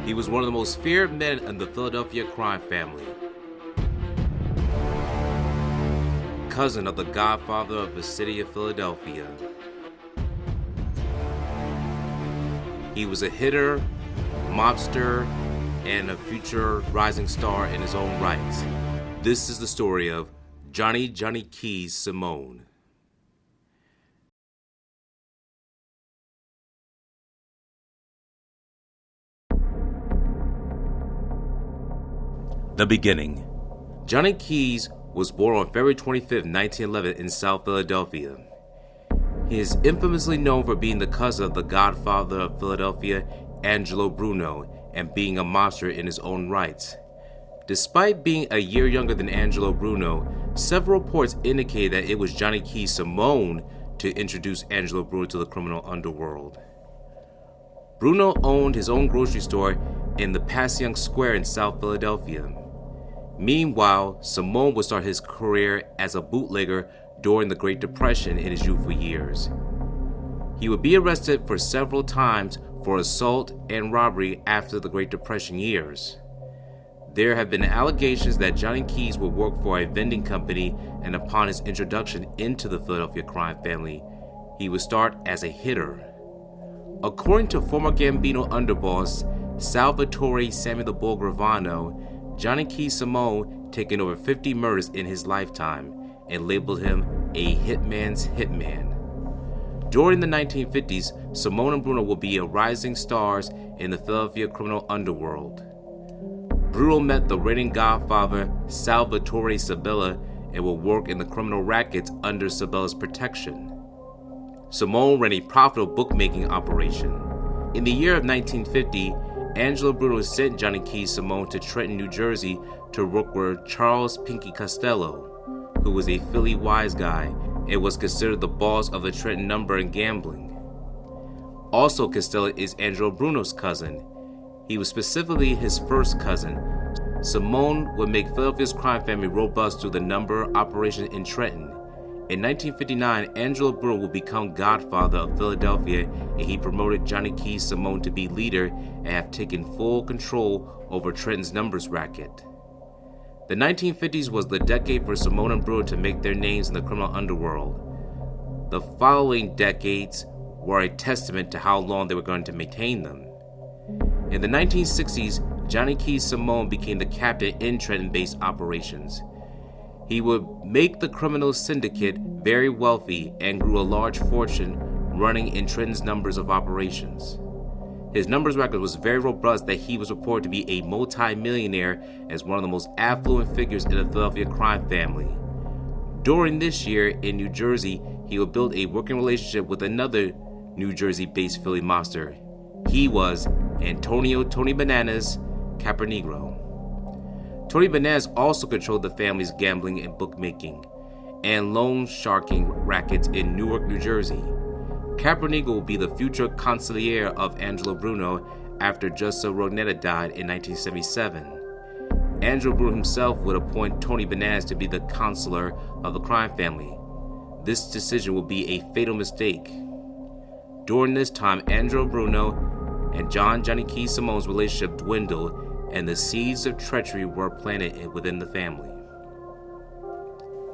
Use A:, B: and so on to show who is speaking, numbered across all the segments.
A: He was one of the most feared men in the Philadelphia crime family. Cousin of the Godfather of the city of Philadelphia. He was a hitter, mobster, and a future rising star in his own right. This is the story of Johnny Keys Simone. The beginning. Johnny Keys was born on February 25, 1911 in South Philadelphia. He is infamously known for being the cousin of the Godfather of Philadelphia, Angelo Bruno, and being a mobster in his own right. Despite being a year younger than Angelo Bruno, several reports indicate that it was Johnny Keys Simone to introduce Angelo Bruno to the criminal underworld. Bruno owned his own grocery store in the Passyunck Square in South Philadelphia. Meanwhile, Simone would start his career as a bootlegger during the Great Depression in his youthful years. He would be arrested for several times for assault and robbery after the Great Depression years. There have been allegations that Johnny Keys would work for a vending company, and upon his introduction into the Philadelphia crime family, he would start as a hitter. According to former Gambino underboss Salvatore Sammy Gravano, Johnny Keys Simone taken over 50 murders in his lifetime and labeled him a hitman's hitman. During the 1950s, Simone and Bruno will be rising stars in the Philadelphia criminal underworld. Bruno met the reigning godfather Salvatore Sabella and will work in the criminal rackets under Sabella's protection. Simone ran a profitable bookmaking operation. In the year of 1950, Angelo Bruno sent Johnny Keys Simone to Trenton, New Jersey to work with Charles Pinky Costello, who was a Philly wise guy and was considered the boss of the Trenton number and gambling. Also, Costello is Angelo Bruno's cousin. He was specifically his first cousin. Simone would make Philadelphia's crime family robust through the number operation in Trenton. In 1959, Angelo Bruno will become Godfather of Philadelphia, and he promoted Johnny Keys Simone to be leader and have taken full control over Trenton's numbers racket. The 1950s was the decade for Simone and Bruno to make their names in the criminal underworld. The following decades were a testament to how long they were going to maintain them. In the 1960s, Johnny Keys Simone became the captain in Trenton-based operations. He would make the criminal syndicate very wealthy and grew a large fortune running in Trenton's numbers of operations. His numbers record was very robust that he was reported to be a multi-millionaire as one of the most affluent figures in the Philadelphia crime family. During this year in New Jersey, he would build a working relationship with another New Jersey-based Philly mobster. He was Antonio "Tony Bananas" Capernegro. Tony Bananas also controlled the family's gambling and bookmaking and loan sharking rackets in Newark, New Jersey. Capernegro will be the future consigliere of Angelo Bruno after Justo Rognetta died in 1977. Angelo Bruno himself would appoint Tony Bananas to be the consular of the crime family. This decision will be a fatal mistake. During this time, Angelo Bruno and Johnny Keys Simone's relationship dwindled, and the seeds of treachery were planted within the family.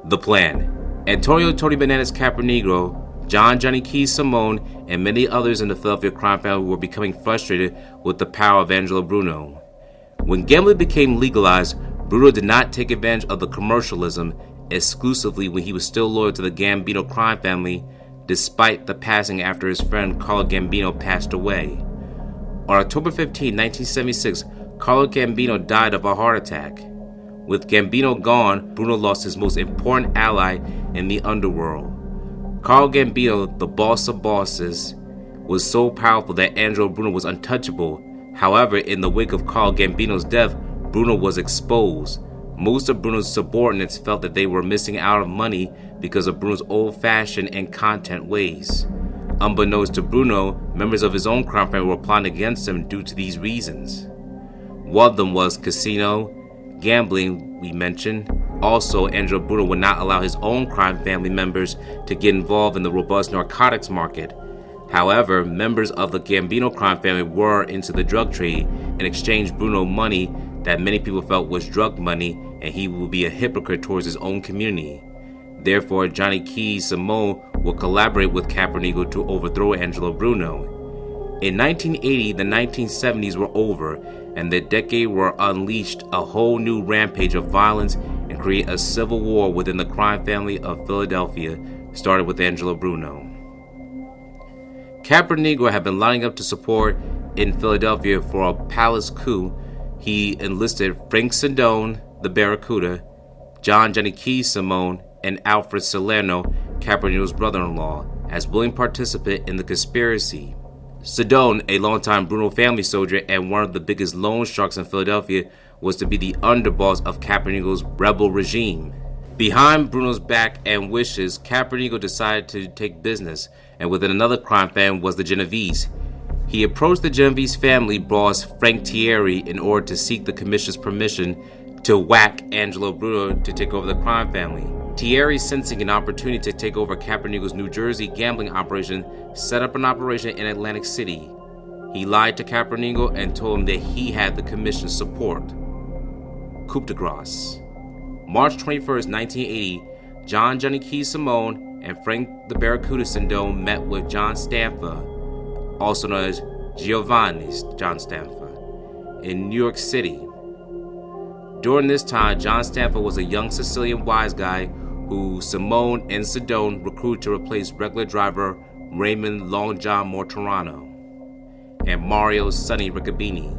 A: The plan. Antonio "Tony Bananas" Capernegro, Johnny Keys Simone, and many others in the Philadelphia crime family were becoming frustrated with the power of Angelo Bruno. When gambling became legalized, Bruno did not take advantage of the commercialism exclusively when he was still loyal to the Gambino crime family, despite the passing after his friend Carlo Gambino passed away. On October 15, 1976, Carlo Gambino died of a heart attack. With Gambino gone, Bruno lost his most important ally in the underworld. Carlo Gambino, the boss of bosses, was so powerful that Angelo Bruno was untouchable. However, in the wake of Carlo Gambino's death, Bruno was exposed. Most of Bruno's subordinates felt that they were missing out on money because of Bruno's old-fashioned and content ways. Unbeknownst to Bruno, members of his own crime family were plotting against him due to these reasons. One of them was casino, gambling, we mentioned. Also, Angelo Bruno would not allow his own crime family members to get involved in the robust narcotics market. However, members of the Gambino crime family were into the drug trade and exchanged Bruno money that many people felt was drug money, and he would be a hypocrite towards his own community. Therefore, Johnny Keys Simone will collaborate with Capernigo to overthrow Angelo Bruno. In 1980, the 1970s were over, and the decade were unleashed a whole new rampage of violence and create a civil war within the crime family of Philadelphia, started with Angelo Bruno. Capernigo had been lining up to support in Philadelphia for a palace coup. He enlisted Frank Sedone, the Barracuda, Johnny Keys Simone, and Alfred Salerno, Capernigo's brother-in-law, as willing participants in the conspiracy. Sedone, a longtime Bruno family soldier and one of the biggest loan sharks in Philadelphia, was to be the underboss of Capernigo's rebel regime. Behind Bruno's back and wishes, Capernigo decided to take business, and within another crime family was the Genovese. He approached the Genovese family boss Frank Thierry in order to seek the commission's permission to whack Angelo Bruno to take over the crime family. Thierry, sensing an opportunity to take over Capernigo's New Jersey gambling operation, set up an operation in Atlantic City. He lied to Capernigo and told him that he had the commission's support. Coup de grace. March 21st, 1980, Johnny Keys Simone and Frank the Barracuda Sedone met with John Stanford, also known as Giovanni John Stanford, in New York City. During this time, John Stanford was a young Sicilian wise guy who Simone and Sedone recruited to replace regular driver Raymond Long John Mortorano and Mario Sonny Riccobini.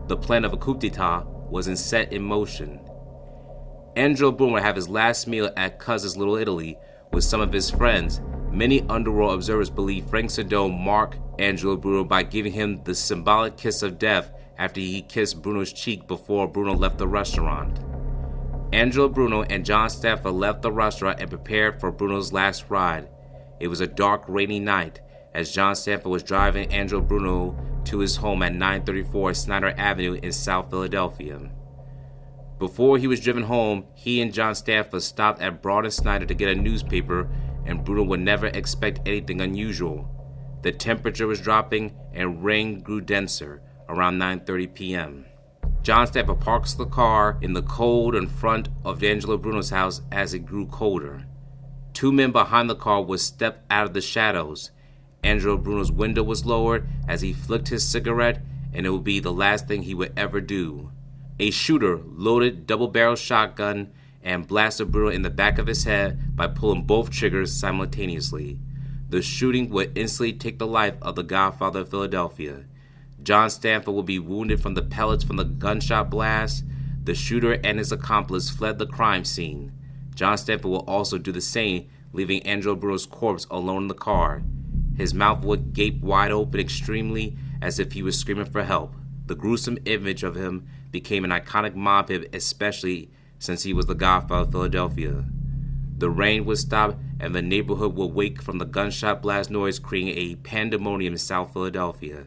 A: The plan of a coup d'etat was set in motion. Angelo Bruno would have his last meal at Cuz's Little Italy with some of his friends. Many underworld observers believe Frank Sedone marked Angelo Bruno by giving him the symbolic kiss of death after he kissed Bruno's cheek before Bruno left the restaurant. Angelo Bruno and John Stanford left the restaurant and prepared for Bruno's last ride. It was a dark, rainy night as John Stanford was driving Angelo Bruno to his home at 934 Snyder Avenue in South Philadelphia. Before he was driven home, he and John Stanford stopped at Broad and Snyder to get a newspaper, and Bruno would never expect anything unusual. The temperature was dropping and rain grew denser around 9:30 p.m. John Stanford parks the car in the cold in front of Angelo Bruno's house as it grew colder. Two men behind the car would step out of the shadows. Angelo Bruno's window was lowered as he flicked his cigarette, and it would be the last thing he would ever do. A shooter loaded double-barrel shotgun and blasted Bruno in the back of his head by pulling both triggers simultaneously. The shooting would instantly take the life of the Godfather of Philadelphia. John Stanford would be wounded from the pellets from the gunshot blast. The shooter and his accomplice fled the crime scene. John Stanford will also do the same, leaving Angelo Bruno's corpse alone in the car. His mouth would gape wide open extremely as if he was screaming for help. The gruesome image of him became an iconic mob hit, especially since he was the Godfather of Philadelphia. The rain would stop and the neighborhood would wake from the gunshot blast noise, creating a pandemonium in South Philadelphia.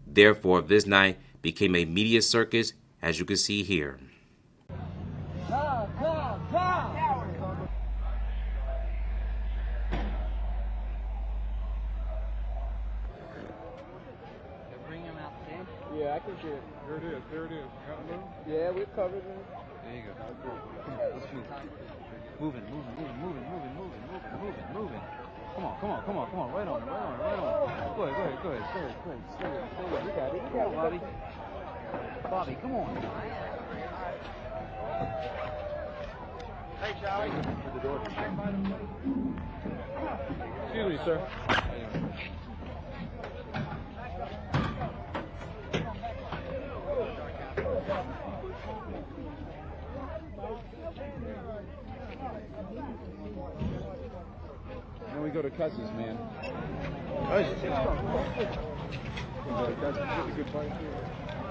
A: Therefore, this night became a media circus, as you can see here.
B: Yeah, I can see it.
C: There it is. There it is.
B: Yeah, we've covered it.
C: There you go. Come on, let's move. Moving. Come on. Right on. Go ahead.
B: We got it.
C: Come on, Bobby, come on.
B: Hey, Charlie.
C: Excuse me, sir. Then we go to Cusses, man. Hey, let's go. That's a good fight.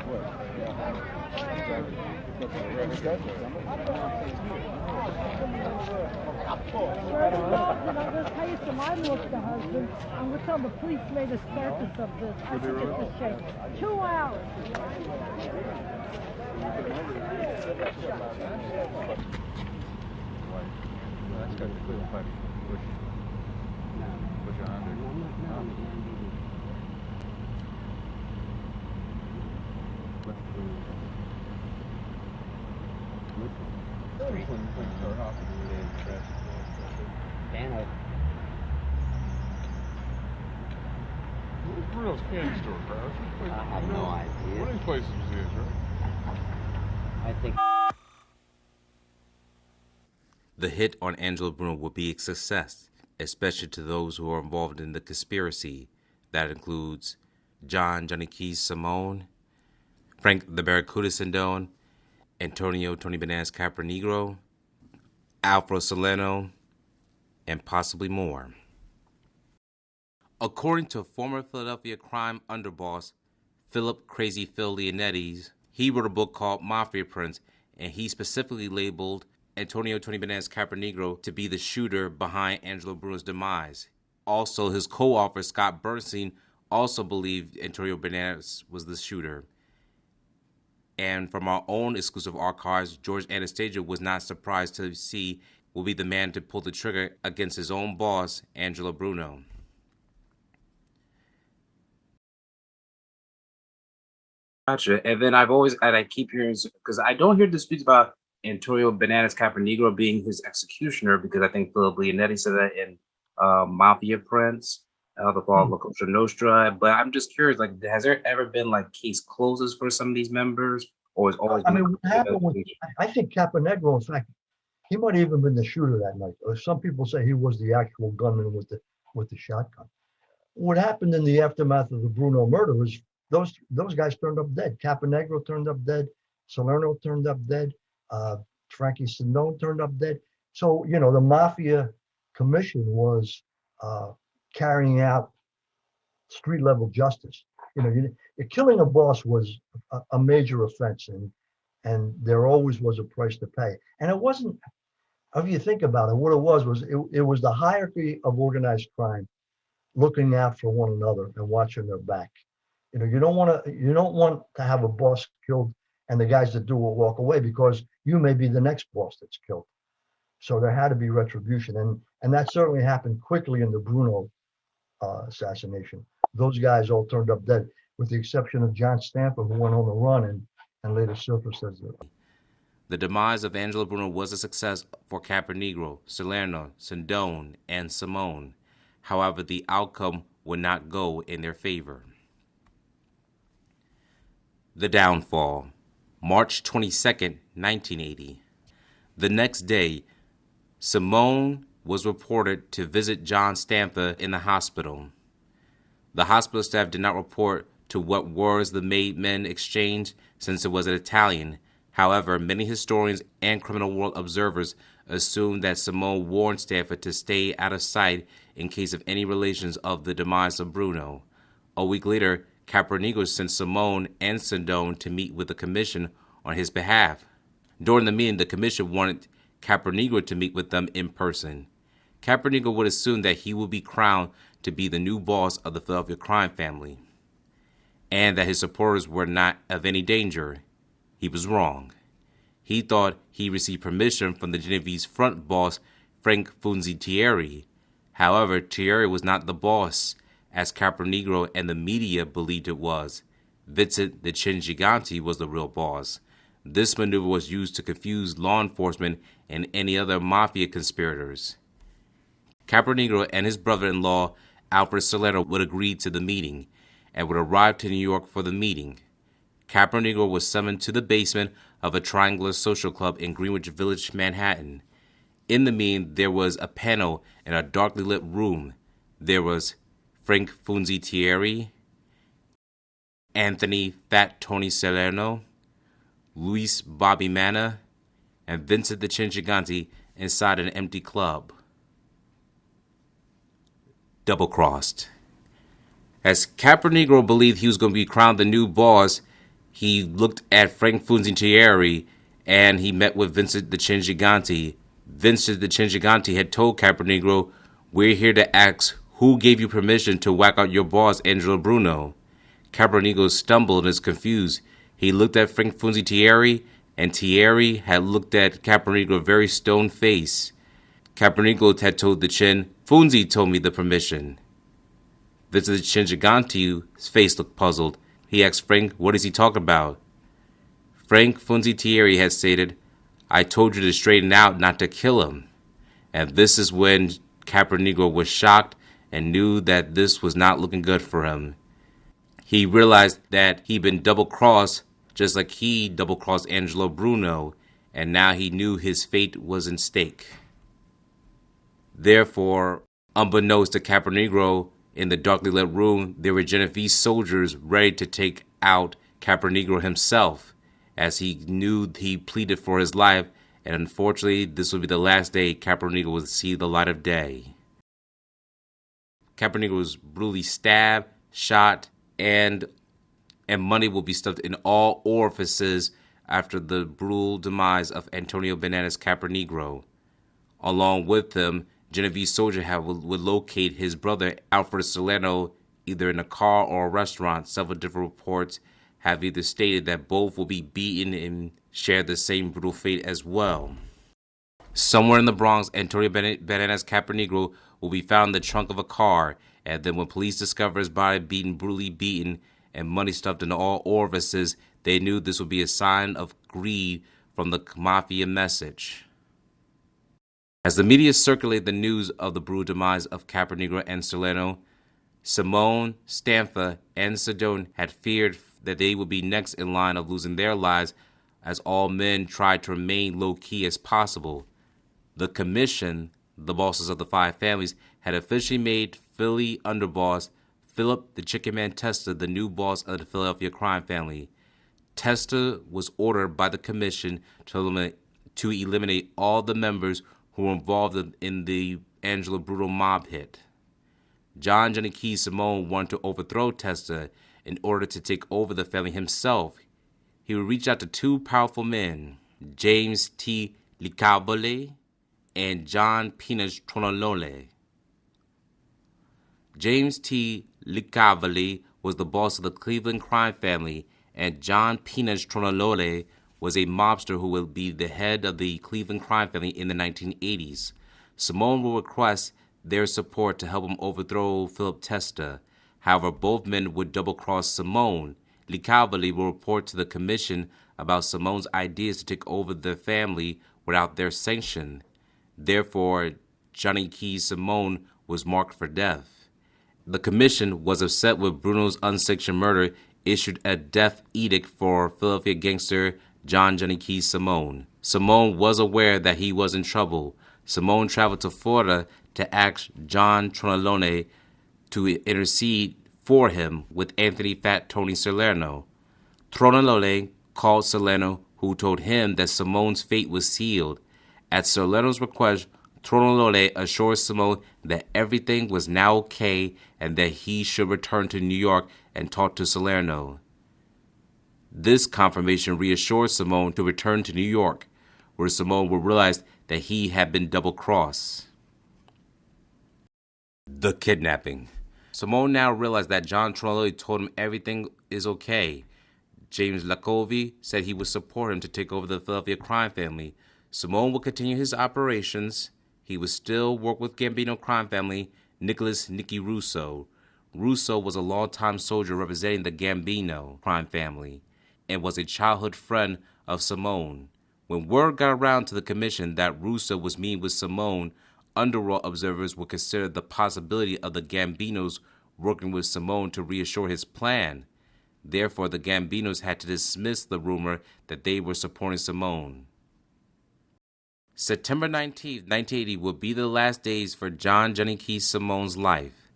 C: What? Yeah.
D: This case of mine was the husband, and we're told the police made a circus of this. I think it's a shame. 2 hours.
C: That's got the clear fight. put you under. Where's Bruno's candy store, Crouch?
E: I have no idea.
C: One of these places was his, right?
E: I think.
A: The hit on Angelo Bruno would be a success, especially to those who are involved in the conspiracy. That includes Johnny Keys Simone, Frank the Barracuda Sindone, Antonio Tony Bananas Capernegro, Alfredo Salerno, and possibly more. According to former Philadelphia crime underboss Philip Crazy Phil Leonetti, he wrote a book called Mafia Prince, and he specifically labeled Antonio Tony Bananas Capernegro to be the shooter behind Angelo Bruno's demise. Also, his co-author Scott Bernstein also believed Antonio Bananas was the shooter. And from our own exclusive archives, George Anastasia was not surprised to see will be the man to pull the trigger against his own boss, Angelo Bruno. Gotcha. And then I keep hearing, because I don't hear disputes about Antonio Bananas Capernegro being his executioner, because I think Philip Leonetti said that in Mafia Prince, the fall of La Cosa Nostra. But I'm just curious, like, has there ever been like case closes for some of these members, or is always?
F: I mean, what happened was, I think Capernegro, in fact, he might have even been the shooter that night. Or some people say he was the actual gunman with the shotgun. What happened in the aftermath of the Bruno murder was those guys turned up dead. Capernegro turned up dead. Salerno turned up dead. Frankie Sindone turned up dead. So, you know, the Mafia Commission was carrying out street level justice. You know, killing a boss was a major offense, and there always was a price to pay. And it wasn't, if you think about it, what it was the hierarchy of organized crime looking out for one another and watching their back. You know, you don't want to have a boss killed and the guys that do will walk away, because you may be the next boss that's killed. So there had to be retribution, and that certainly happened quickly in the Bruno assassination. Those guys all turned up dead, with the exception of John Stanford, who went on the run and later surfaced as
A: the demise of Angelo Bruno was a success for Capernegro, Salerno, Sindone, and Simone. However, the outcome would not go in their favor. The downfall. March 22nd, 1980. The next day, Simone was reported to visit John Stanford in the hospital. The hospital staff did not report to what words the men exchanged, since it was in Italian. However, many historians and criminal world observers assumed that Simone warned Stanford to stay out of sight in case of any relations of the demise of Bruno. A week later, Capernegro sent Simone and Sindone to meet with the commission on his behalf. During the meeting, the commission wanted Capernegro to meet with them in person. Capernegro would assume that he would be crowned to be the new boss of the Philadelphia crime family, and that his supporters were not of any danger. He was wrong. He thought he received permission from the Genovese front boss, Frank Funzi Thierry. However, Thierry was not the boss, as Capernegro and the media believed it was. Vincent the Chin Gigante was the real boss. This maneuver was used to confuse law enforcement and any other mafia conspirators. Capernegro and his brother-in-law, Alfred Salerno, would agree to the meeting and would arrive to New York for the meeting. Capernegro was summoned to the basement of a triangular social club in Greenwich Village, Manhattan. In the meeting, there was a panel in a darkly lit room. There was Frank Funzi Thierry, Anthony Fat Tony Salerno, Luis Bobby Manna, and Vincent the Chin Gigante inside an empty club. Double-crossed. As Capernegro believed he was going to be crowned the new boss, he looked at Frank Funzi Thierry and he met with Vincent the Chin Gigante. Vincent the Chin Gigante had told Capernegro, "We're here to ask who gave you permission to whack out your boss, Angelo Bruno." Capernegro stumbled and was confused. He looked at Frank Funzi Thierry, and Thierry had looked at Capernegro very stone-faced. Capernegro had told the Chin, Funzi told me the permission. Visitor Shinjiganti's face looked puzzled. He asked Frank, what is he talking about? Frank Funzi Thierry had stated, I told you to straighten out, not to kill him. And this is when Capernegro was shocked and knew that this was not looking good for him. He realized that he'd been double-crossed, just like he double-crossed Angelo Bruno, and now he knew his fate was in stake. Therefore, unbeknownst to Capernegro, in the darkly lit room, there were Genovese soldiers ready to take out Capernegro himself, as he knew he pleaded for his life, and unfortunately, this would be the last day Capernegro would see the light of day. Capernegro was brutally stabbed, shot, and money will be stuffed in all orifices after the brutal demise of Antonio Bananas Capernegro. Along with him, Genovese soldier would locate his brother Alfred Salerno either in a car or a restaurant. Several different reports have either stated that both will be beaten and share the same brutal fate as well. Somewhere in the Bronx, Antonio Bananas Capernegro will be found in the trunk of a car, and then when police discover his body brutally beaten, and money stuffed in all orifices, they knew this would be a sign of greed from the mafia message. As the media circulated the news of the brutal demise of Capernegro and Salerno, Simone, Stanford, and Sedone had feared that they would be next in line of losing their lives, as all men tried to remain low-key as possible. The commission, the bosses of the five families, had officially made Philly underboss Philip the Chicken Man Testa the new boss of the Philadelphia crime family. Testa was ordered by the commission to eliminate all the members who were involved in the Angelo Bruno mob hit. Johnny Keys Simone wanted to overthrow Testa in order to take over the family himself. He would reach out to two powerful men, James T. Licavoli and John Pinas Tronolole. James T. Licavoli was the boss of the Cleveland crime family, and John Pinas Tronolole was a mobster who will be the head of the Cleveland crime family in the 1980s. Simone will request their support to help him overthrow Philip Testa. However, both men would double-cross Simone. Licavoli will report to the commission about Simone's ideas to take over the family without their sanction. Therefore, Johnny Keys Simone was marked for death. The commission was upset with Bruno's unsanctioned murder, issued a death edict for Philadelphia gangster Johnny Keys Simone. Simone was aware that he was in trouble. Simone traveled to Florida to ask John Tronolone to intercede for him with Anthony Fat Tony Salerno. Tronolone called Salerno, who told him that Simone's fate was sealed. At Salerno's request, Tronolone assured Simone that everything was now okay and that he should return to New York and talk to Salerno. This confirmation reassured Simone to return to New York, where Simone would realize that he had been double-crossed. The kidnapping. Simone now realized that John Tronolone told him everything is okay. James Lacovi said he would support him to take over the Philadelphia crime family. Simone would continue his operations. He would still work with Gambino crime family Nicholas Nicky Russo. Russo was a longtime soldier representing the Gambino crime family and was a childhood friend of Simone. When word got around to the commission that Russo was meeting with Simone, underworld observers would consider the possibility of the Gambinos working with Simone to reassure his plan. Therefore, the Gambinos had to dismiss the rumor that they were supporting Simone. September 19, 1980 would be the last days for Johnny Keys Simone's life.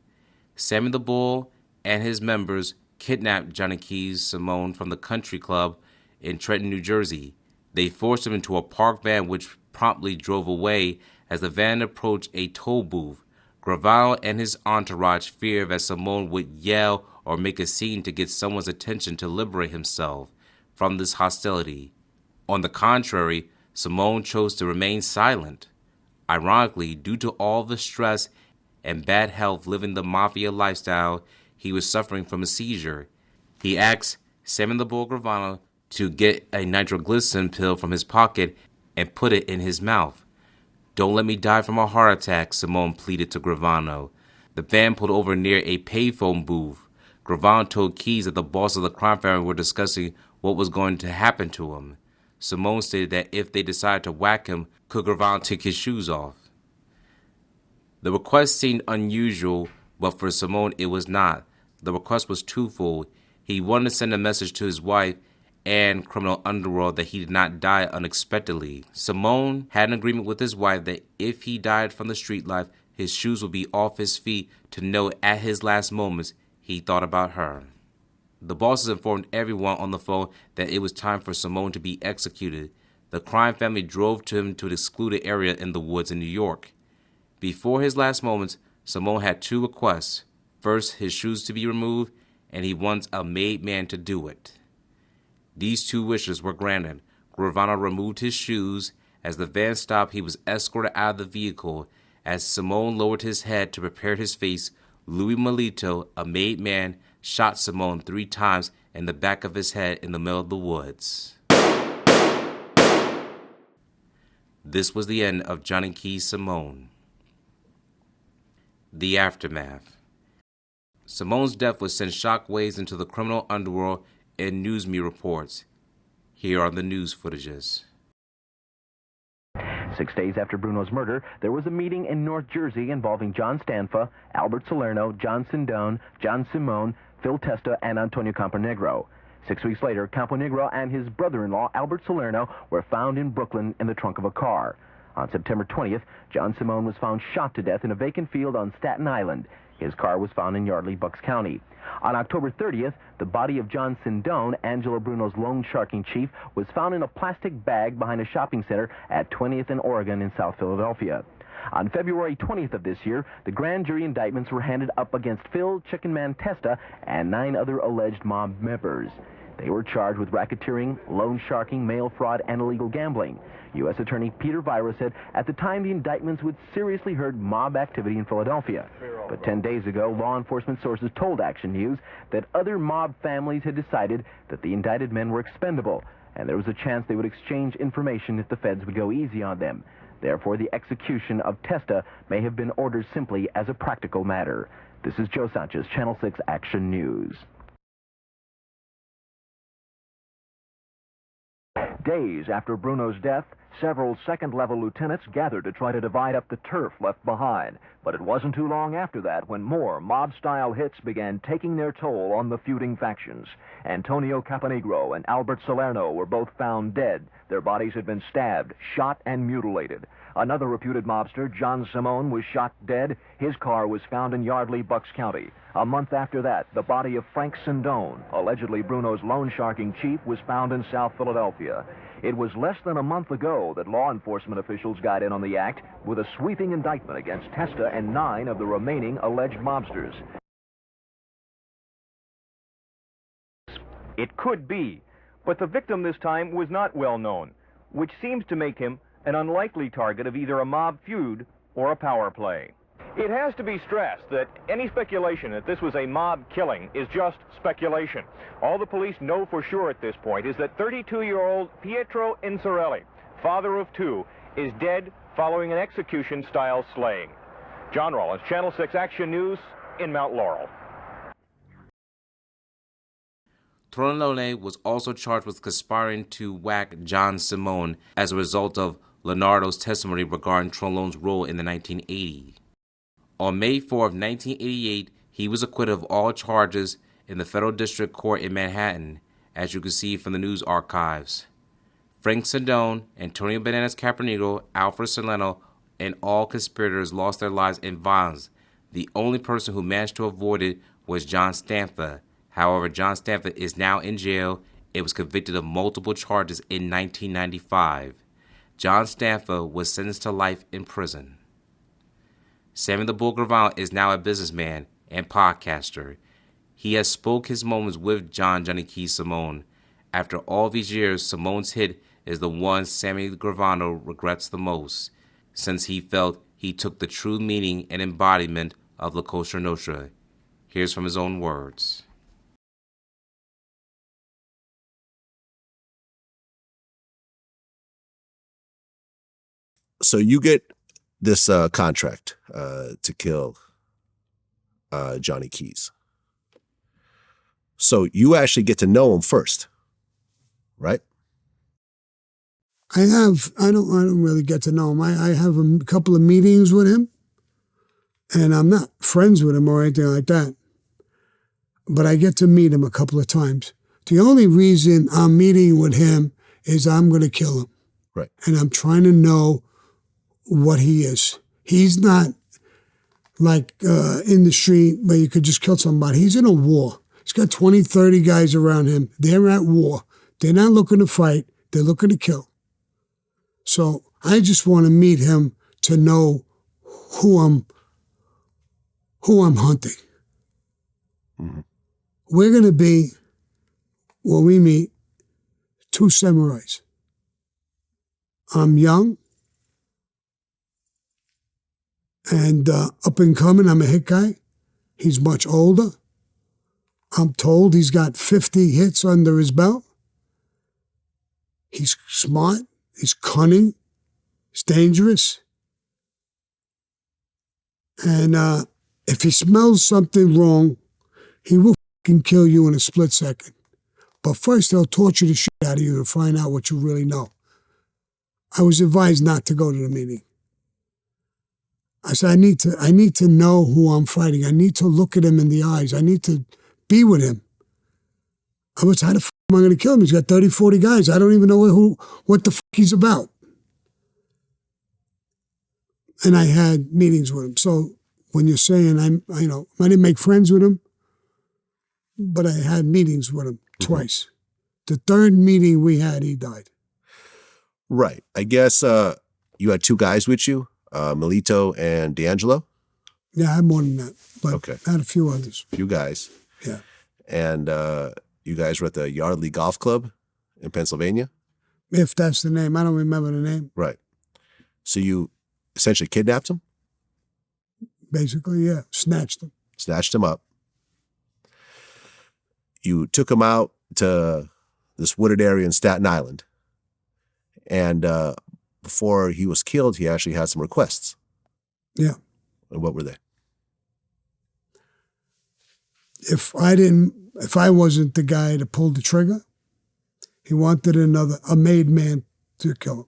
A: Sammy the Bull and his members kidnapped Johnny Keys Simone from the country club in Trenton, New Jersey. They forced him into a parked van which promptly drove away. As the van approached a toll booth, Gravano and his entourage feared that Simone would yell or make a scene to get someone's attention to liberate himself from this hostility. On the contrary, Simone chose to remain silent. Ironically, due to all the stress and bad health living the mafia lifestyle, he was suffering from a seizure. He asked Sammy the Bull Gravano to get a nitroglycerin pill from his pocket and put it in his mouth. "Don't let me die from a heart attack," Simone pleaded to Gravano. The van pulled over near a payphone booth. Gravano told Keys that the boss of the crime family were discussing what was going to happen to him. Simone stated that if they decided to whack him, could Gravano take his shoes off? The request seemed unusual, but for Simone it was not. The request was twofold. He wanted to send a message to his wife and criminal underworld that he did not die unexpectedly. Simone had an agreement with his wife that if he died from the street life, his shoes would be off his feet to know at his last moments he thought about her. The bosses informed everyone on the phone that it was time for Simone to be executed. The crime family drove him to an excluded area in the woods in New York. Before his last moments, Simone had two requests. First, his shoes to be removed, and he wants a made man to do it. These two wishes were granted. Gravano removed his shoes. As the van stopped, he was escorted out of the vehicle. As Simone lowered his head to prepare his face, Louis Melito, a made man, shot Simone 3 times in the back of his head in the middle of the woods. This was the end of Johnny Keys Simone. The aftermath. Simone's death would send shockwaves into the criminal underworld and NewsMe reports. Here are the news footages.
E: 6 days after Bruno's murder, there was a meeting in North Jersey involving John Stanford, Albert Salerno, John Sindone, John Simone, Phil Testa, and Antonio Camponegro. 6 weeks later, Camponegro and his brother-in-law, Albert Salerno, were found in Brooklyn in the trunk of a car. On September 20th, John Simone was found shot to death in a vacant field on Staten Island. His car was found in Yardley, Bucks County. On October 30th, the body of John Sindone, Angelo Bruno's loan sharking chief, was found in a plastic bag behind a shopping center at 20th and Oregon in South Philadelphia. On February 20th of this year, the grand jury indictments were handed up against Phil Chicken Man Testa and 9 other alleged mob members. They were charged with racketeering, loan sharking, mail fraud, and illegal gambling. U.S. Attorney Peter Vira said at the time the indictments would seriously hurt mob activity in Philadelphia. But 10 days ago, law enforcement sources told Action News that other mob families had decided that the indicted men were expendable, and there was a chance they would exchange information if the feds would go easy on them. Therefore, the execution of Testa may have been ordered simply as a practical matter. This is Joe Sanchez, Channel 6 Action News. Days after Bruno's death, several second-level lieutenants gathered to try to divide up the turf left behind. But it wasn't too long after that when more mob-style hits began taking their toll on the feuding factions. Antonio Camponegro and Albert Salerno were both found dead. Their bodies had been stabbed, shot, and mutilated. Another reputed mobster, John Simone, was shot dead. His car was found in Yardley, Bucks County. A month after that, the body of Frank Sindone, allegedly Bruno's loan sharking chief, was found in South Philadelphia. It was less than a month ago that law enforcement officials got in on the act with a sweeping indictment against Testa and 9 of the remaining alleged mobsters.
G: It could be, but the victim this time was not well known, which seems to make him an unlikely target of either a mob feud or a power play. It has to be stressed that any speculation that this was a mob killing is just speculation. All the police know for sure at this point is that 32-year-old Pietro Incerelli, father of 2, is dead following an execution-style slaying. John Rollins, Channel 6 Action News in Mount Laurel.
A: Tornelone was also charged with conspiring to whack John Simone as a result of Leonardo's testimony regarding Trollone's role in the 1980. On May 4 of 1988, he was acquitted of all charges in the Federal District Court in Manhattan, as you can see from the news archives. Frank Sindone, Antonio Bananas Camponegro, Alfred Salerno, and all conspirators lost their lives in violence. The only person who managed to avoid it was John Stanford. However, John Stanford is now in jail and was convicted of multiple charges in 1995. John Stanford was sentenced to life in prison. Sammy the Bull Gravano is now a businessman and podcaster. He has spoke his moments with Johnny Keys Simone. After all these years, Simone's hit is the one Sammy Gravano regrets the most, since he felt he took the true meaning and embodiment of La Cosa Nostra. Here's from his own words.
H: So you get this contract to kill Johnny Keys. So you actually get to know him first, right?
I: I don't really get to know him. I have a couple of meetings with him, and I'm not friends with him or anything like that. But I get to meet him a couple of times. The only reason I'm meeting with him is I'm going to kill him.
H: Right.
I: And I'm trying to know what he is. He's not like in the street where you could just kill somebody. He's in a war. He's got 20, 30 guys around him. They're at war. They're not looking to fight. They're looking to kill. So I just want to meet him to know who I'm hunting.
H: Mm-hmm.
I: We're going to be, when we meet, two samurais. I'm young and up and coming. I'm a hit guy. He's much older. I'm told he's got 50 hits under his belt. He's smart. He's cunning. He's dangerous. And if he smells something wrong, he will fucking kill you in a split second. But first, they'll torture the shit out of you to find out what you really know. I was advised not to go to the meeting. I said, I need to know who I'm fighting. I need to look at him in the eyes. I need to be with him. I was, how the fuck am I going to kill him? He's got 30, 40 guys. I don't even know what the fuck he's about. And I had meetings with him. So when you're saying, I didn't make friends with him, but I had meetings with him twice. The third meeting we had, he died.
H: Right. I guess you had two guys with you, Melito and D'Angelo?
I: Yeah, I had more than that. But
H: okay.
I: I had a few others.
H: A few guys.
I: Yeah.
H: And you guys were at the Yardley Golf Club in Pennsylvania?
I: If that's the name. I don't remember the name.
H: Right. So you essentially kidnapped him?
I: Basically, yeah. Snatched him.
H: Snatched him up. You took him out to this wooded area in Staten Island. And before he was killed, he actually had some requests.
I: Yeah.
H: And what were they?
I: If I wasn't the guy to pull the trigger, he wanted a made man to kill him.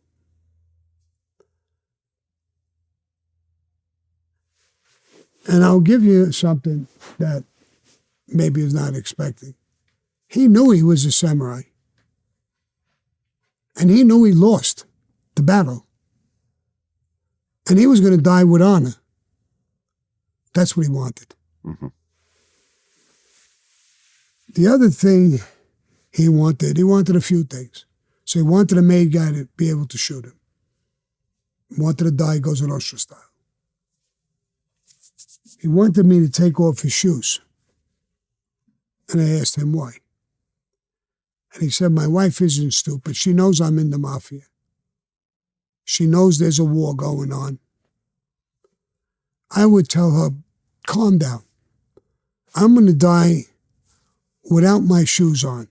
I: And I'll give you something that maybe is not expecting. He knew he was a samurai. And he knew he lost the battle. And he was going to die with honor. That's what he wanted.
H: Mm-hmm.
I: The other thing he wanted a few things. So he wanted a made guy to be able to shoot him. He wanted to die Cosa Nostra style. He wanted me to take off his shoes. And I asked him why. And he said, my wife isn't stupid. She knows I'm in the mafia. She knows there's a war going on. I would tell her, calm down. I'm going to die without my shoes on.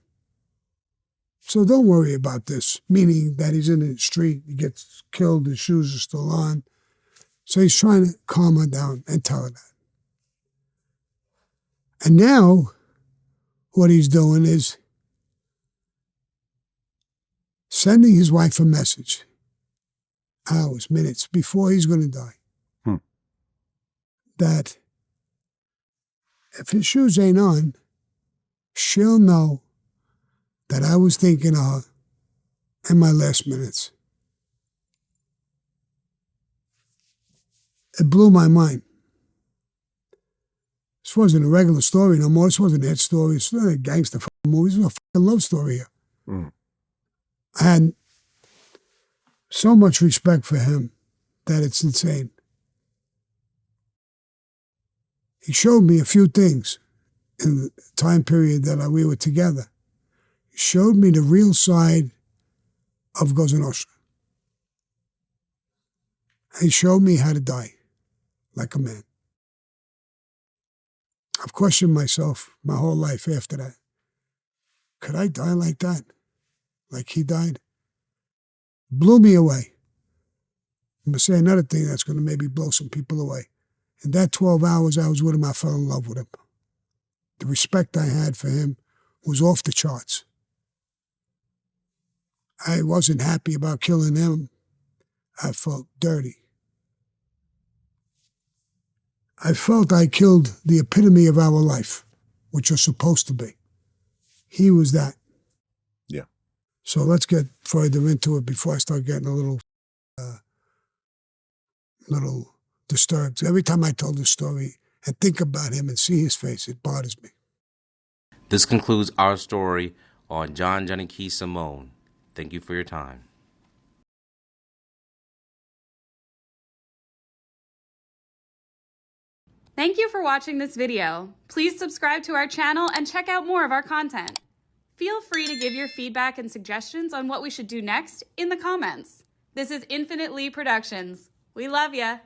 I: So don't worry about this, meaning that he's in the street, he gets killed, his shoes are still on. So he's trying to calm her down and tell her that. And now, what he's doing is sending his wife a message, hours, minutes before he's going to die, that if his shoes ain't on, she'll know that I was thinking of her in my last minutes. It blew my mind. This wasn't a regular story no more. This wasn't that story. It's not a gangster movie. This was a fucking love story here.
H: Mm.
I: I had so much respect for him that it's insane. He showed me a few things in the time period that we were together. He showed me the real side of Cosa Nostra. He showed me how to die like a man. I've questioned myself my whole life after that. Could I die like that? Like he died? Blew me away. I'm going to say another thing that's going to maybe blow some people away. In that 12 hours I was with him, I fell in love with him. The respect I had for him was off the charts. I wasn't happy about killing him. I felt dirty. I felt I killed the epitome of our life, which you're supposed to be. He was that.
H: Yeah.
I: So let's get further into it before I start getting a little disturbed. Every time I tell this story and think about him and see his face, it bothers me.
A: This concludes our story on Johnny Keys Simone. Thank you for your time.
J: Thank you for watching this video. Please subscribe to our channel and check out more of our content. Feel free to give your feedback and suggestions on what we should do next in the comments. This is Infinite Lee Productions. We love ya.